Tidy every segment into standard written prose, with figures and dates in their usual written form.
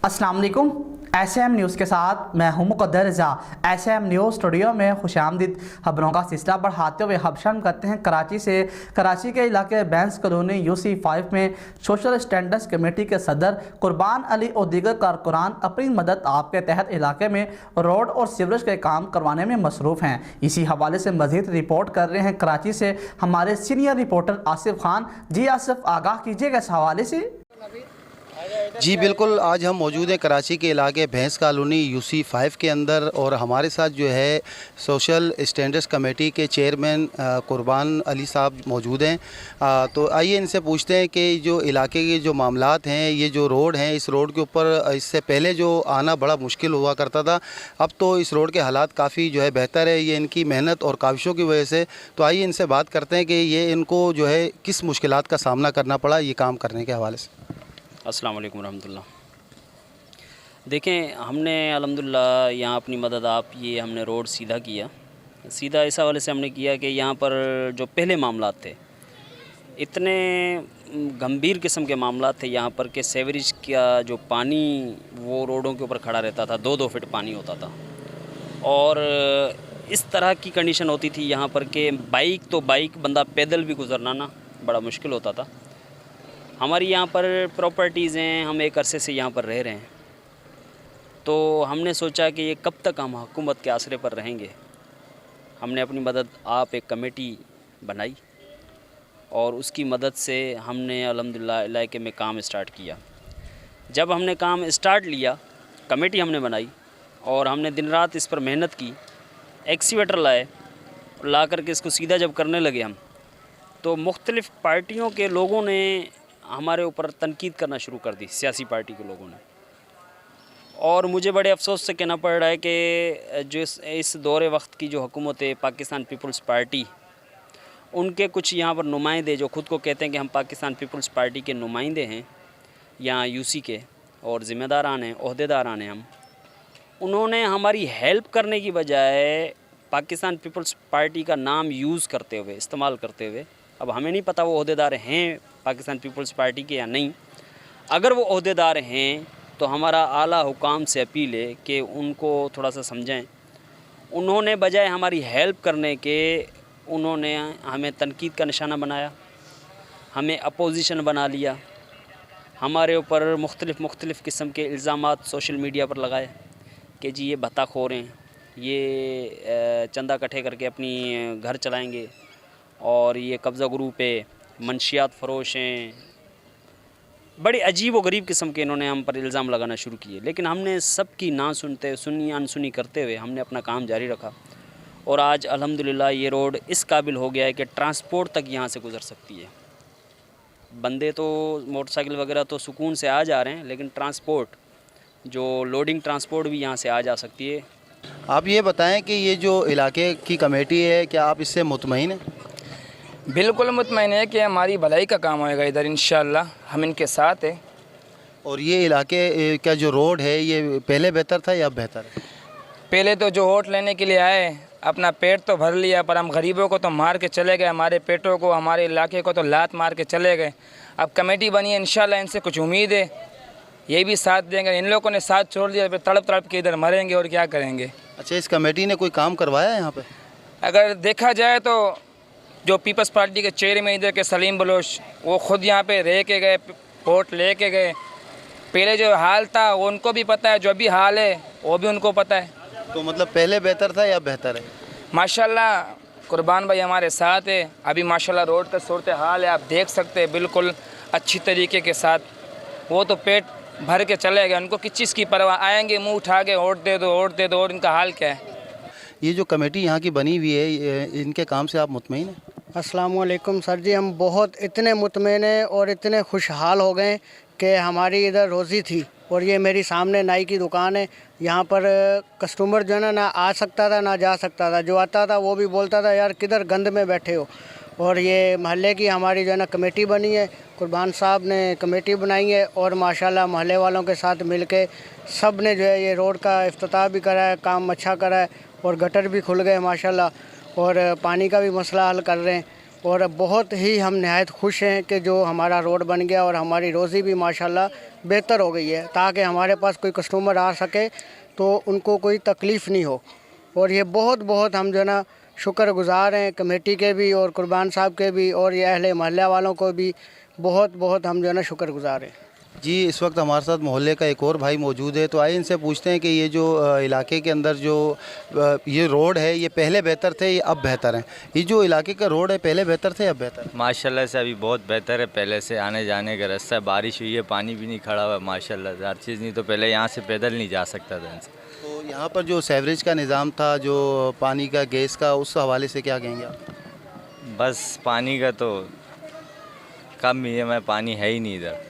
अस्सलाम वालेकुम। SM news के साथ मैं हूं मुक़द्दर रज़ा। SM न्यूज़ स्टूडियो में खुशामदीद। खबरों का सिलसिला बढ़ाते हुए हबशम करते हैं कराची से। कराची के इलाके बैंस कॉलोनी UC5 में सोशल स्टैंडर्ड्स कमेटी के सदर कुर्बान अली और दीगर कारकुनान अपनी मदद आपके तहत इलाके में रोड और सीवरेज के काम करवाने में मसरूफ़ हैं। इसी हवाले से मज़ीद रिपोर्ट कर रहे हैं कराची से हमारे सीनियर रिपोर्टर आसिफ खान। जी आसिफ, आगाह कीजिएगा इस हवाले से। जी बिल्कुल, आज हम मौजूद हैं कराची के इलाके भैंस कॉलोनी UC5 के अंदर और हमारे साथ जो है सोशल स्टैंडर्ड्स कमेटी के चेयरमैन कुर्बान अली साहब मौजूद हैं। तो आइए इनसे पूछते हैं कि जो इलाके के जो मामलात हैं, ये जो रोड हैं, इस रोड के ऊपर इससे पहले जो आना बड़ा मुश्किल हुआ करता था, अब तो इस रोड के हालात काफ़ी जो है बेहतर है, ये इनकी मेहनत और काविशों की वजह से। तो आइए इनसे बात करते हैं कि ये इनको जो है किस मुश्किलात का सामना करना पड़ा ये काम करने के हवाले से। अस्सलाम वालेकुम रहमतुल्लाह। देखें, हमने अल्हम्दुलिल्लाह यहाँ अपनी मदद हमने रोड सीधा किया। सीधा इस हवाले से हमने किया कि यहाँ पर जो पहले मामलात थे, इतने गंभीर किस्म के मामलात थे यहाँ पर कि सीवरेज का जो पानी वो रोडों के ऊपर खड़ा रहता था, 2-2 फीट पानी होता था। और इस तरह की कंडीशन होती थी यहाँ पर कि बाइक बंदा पैदल भी गुजरना ना बड़ा मुश्किल होता था। हमारी यहाँ पर प्रॉपर्टीज़ हैं, हम एक अरसे से यहाँ पर रह रहे हैं, तो हमने सोचा कि ये कब तक हम हुकूमत के आसरे पर रहेंगे। हमने अपनी मदद एक कमेटी बनाई और उसकी मदद से हमने अल्हम्दुलिल्लाह इलाके में काम स्टार्ट किया। जब हमने काम स्टार्ट लिया, कमेटी हमने बनाई और हमने दिन रात इस पर मेहनत की, एक्सीवेटर लाए, ला करके इसको सीधा जब करने लगे हम, तो मुख्तलिफ़ पार्टियों के लोगों ने हमारे ऊपर तनकीद करना शुरू कर दी, सियासी पार्टी के लोगों ने। और मुझे बड़े अफसोस से कहना पड़ रहा है कि जो इस दौरे वक्त की जो हुकूमत है पाकिस्तान पीपल्स पार्टी, उनके कुछ यहाँ पर नुमाइंदे जो ख़ुद को कहते हैं कि हम पाकिस्तान पीपल्स पार्टी के नुमाइंदे हैं यहाँ UC के और ज़िम्मेदारान हैं, ओहदेदारान हैं हम, उन्होंने हमारी हेल्प करने की बजाय पाकिस्तान पीपल्स पार्टी का नाम इस्तेमाल करते हुए, अब हमें नहीं पता वो ओहदेदार हैं पाकिस्तान पीपल्स पार्टी के या नहीं। अगर वो ओहदेदार हैं तो हमारा आला हुकाम से अपील है कि उनको थोड़ा सा समझाएं। उन्होंने बजाय हमारी हेल्प करने के, उन्होंने हमें तनकीद का निशाना बनाया, हमें अपोजिशन बना लिया, हमारे ऊपर मुख्तलिफ़ किस्म के इल्ज़ामात सोशल मीडिया पर लगाए कि जी ये भत्ताखोर हैं, ये चंदा इकट्ठे करके अपनी घर चलाएँगे और ये कब्ज़ा ग्रुप है, मंशियात फ़रोश हैं। बड़ी अजीब व गरीब किस्म के इन्होंने हम पर इल्ज़ाम लगाना शुरू किए, लेकिन हमने सब की अनसुनी करते हुए हमने अपना काम जारी रखा और आज अल्हम्दुलिल्लाह ये रोड इस काबिल हो गया है कि ट्रांसपोर्ट तक यहाँ से गुज़र सकती है। बंदे तो मोटरसाइकिल वगैरह तो सुकून से आ जा रहे हैं, लेकिन ट्रांसपोर्ट जो लोडिंग ट्रांसपोर्ट भी यहाँ से आ जा सकती है। आप ये बताएं कि ये जो इलाके की कमेटी है, क्या आप इससे मुतमईन हैं? बिल्कुल मुतमईन है कि हमारी भलाई का काम होएगा इधर, इंशाअल्लाह हम इनके साथ हैं। और ये इलाके का जो रोड है ये पहले बेहतर था या अब बेहतर है? पहले तो जो वोट लेने के लिए आए अपना पेट तो भर लिया, पर हम गरीबों को तो मार के चले गए, हमारे पेटों को, हमारे इलाके को तो लात मार के चले गए। अब कमेटी बनी है, इंशाअल्लाह इनसे कुछ उम्मीद है, ये भी साथ देंगे। इन लोगों ने साथ छोड़ दिया, फिर तड़प के इधर मरेंगे और क्या करेंगे। अच्छा, इस कमेटी ने कोई काम करवाया है यहाँ पे? अगर देखा जाए तो जो पीपल्स पार्टी के चेयरमैन इधर के सलीम बलोच, वो ख़ुद यहाँ पे रह के गए, वोट ले के गए। पहले जो हाल था वो उनको भी पता है, जो भी हाल है वो भी उनको पता है। तो मतलब पहले बेहतर था या बेहतर है? माशाल्लाह कुर्बान भाई हमारे साथ है। अभी माशाल्लाह रोड का सूरत हाल है, आप देख सकते हैं, बिल्कुल अच्छी तरीके के साथ। वो तो पेट भर के चले गए, उनको किस चीज़ की परवाह, आएंगे मुँह उठा के वोट दे दो और इनका हाल क्या है। ये जो कमेटी यहाँ की बनी हुई है, इनके काम से आप मुतमईन हैं? अस्सलाम वालेकुम सर जी, हम बहुत इतने मुतमईन हैं और इतने खुशहाल हो गए कि हमारी इधर रोज़ी थी और ये मेरी सामने नाई की दुकान है। यहाँ पर कस्टमर जो है ना आ सकता था ना जा सकता था, जो आता था वो भी बोलता था यार किधर गंद में बैठे हो। और ये महल्ले की हमारी जो है ना कमेटी बनी है, कुर्बान साहब ने कमेटी बनाई है और माशाल्लाह महल्ले वालों के साथ मिलके सब ने जो है ये रोड का इफ्तिताह भी करा है, काम अच्छा करा है और गटर भी खुल गए माशाल्लाह, और पानी का भी मसला हल कर रहे हैं। और बहुत ही हम नहायत खुश हैं कि जो हमारा रोड बन गया और हमारी रोज़ी भी माशाल्लाह बेहतर हो गई है, ताकि हमारे पास कोई कस्टमर आ सके तो उनको कोई तकलीफ़ नहीं हो। और ये बहुत हम जो है ना शुक्रगुज़ार हैं कमेटी के भी और कुर्बान साहब के भी और ये अहले मोहल्ले वालों को भी बहुत हम जो है ना शुक्रगुज़ार हैं। जी, इस वक्त हमारे साथ मोहल्ले का एक और भाई मौजूद है, तो आइए इनसे पूछते हैं कि ये जो इलाके के अंदर जो ये रोड है ये पहले बेहतर थे या अब बेहतर हैं? ये जो इलाके का रोड है पहले बेहतर थे या बेहतर? माशाल्लाह से अभी बहुत बेहतर है, पहले से आने जाने का रास्ता, बारिश हुई है, पानी भी नहीं खड़ा हुआ है माशाल्लाह से, हर चीज़ नहीं तो पहले यहाँ से पैदल नहीं जा सकता था इनसे। तो यहाँ पर जो सीवरेज का निज़ाम था, जो पानी का, गैस का, उस हवाले से क्या कहेंगे आप? बस पानी का तो कम ही है, मैं पानी है ही नहीं इधर,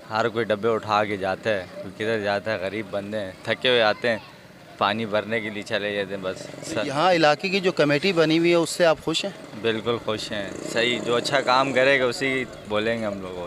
हर कोई डब्बे उठा के जाता है, कोई किधर जाता है, गरीब बंदे हैं, थके हुए आते हैं, पानी भरने के लिए चले जाते हैं बस। तो यहाँ इलाके की जो कमेटी बनी हुई है उससे आप खुश हैं? बिल्कुल खुश हैं, सही, जो अच्छा काम करेगा उसी बोलेंगे हम लोग। और